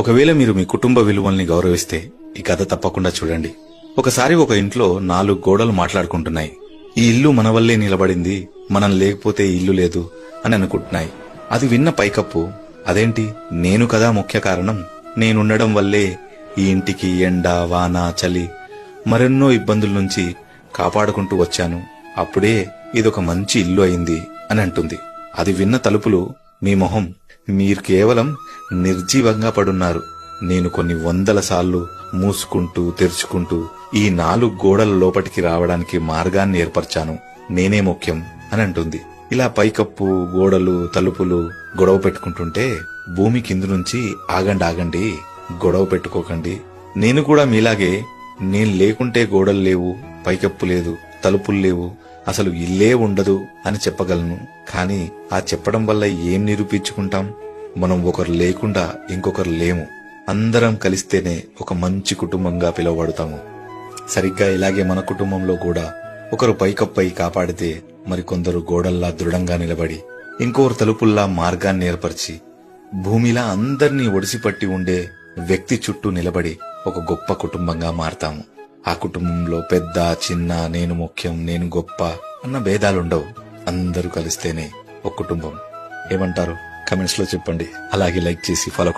ఒకవేళ మీరు మీ కుటుంబ విలువల్ని గౌరవిస్తే ఈ కథ తప్పకుండా చూడండి. ఒకసారి ఒక ఇంట్లో 4 గోడలు మాట్లాడుకుంటున్నాయి. ఈ ఇల్లు మన వల్లే నిలబడింది, మనం లేకపోతే ఈ ఇల్లు లేదు అని అనుకుంటున్నాయి. అది విన్న పైకప్పు, అదేంటి, నేను కదా ముఖ్య కారణం, నేనుండడం వల్లే ఈ ఇంటికి ఎండ, వాన, చలి మరెన్నో ఇబ్బందుల నుంచి కాపాడుకుంటూ వచ్చాను, అప్పుడే ఇదొక మంచి ఇల్లు అయింది అని అంటుంది. అది విన్న తలుపులు, మీ మొహం, మీరు కేవలం నిర్జీవంగా పడున్నారు. నేను కొన్ని 100 సార్లు మూసుకుంటూ తెరుచుకుంటూ ఈ 4 గోడల లోపటికి రావడానికి మార్గాన్ని ఏర్పరిచాను, నేనే ముఖ్యం అని అంటుంది. ఇలా పైకప్పు, గోడలు, తలుపులు గొడవ పెట్టుకుంటుంటే భూమి కింది నుంచి ఆగండి, గొడవ పెట్టుకోకండి, నేను కూడా మీలాగే, నేను లేకుంటే గోడలు లేవు, పైకప్పు లేదు, తలుపులు లేవు, అసలు ఇల్లే ఉండదు అని చెప్పగలను. కానీ ఆ చెప్పడం వల్ల ఏం నిరూపించుకుంటాం? మనం ఒకరు లేకుండా ఇంకొకరు లేము. అందరం కలిస్తేనే ఒక మంచి కుటుంబంగా పిలువబడతాము. సరిగ్గా ఇలాగే మన కుటుంబంలో కూడా ఒకరు పైకప్పై కాపాడితే మరికొందరు గోడల్లా దృఢంగా నిలబడి, ఇంకొకరు తలుపుల్లా మార్గాన్ని ఏర్పరిచి, భూమిలా అందర్నీ ఒడిసిపట్టి ఉండే వ్యక్తి చుట్టూ నిలబడి ఒక గొప్ప కుటుంబంగా మారతాము. ఆ కుటుంబంలో పెద్ద, చిన్న, నేను ముఖ్యం, నేను గొప్ప అన్న భేదాలుండవు. అందరూ కలిస్తేనే ఒక కుటుంబం. ఏమంటారు? కమెంట్స్ లో చెప్పండి. అలాగే లైక్ చేసి ఫాలో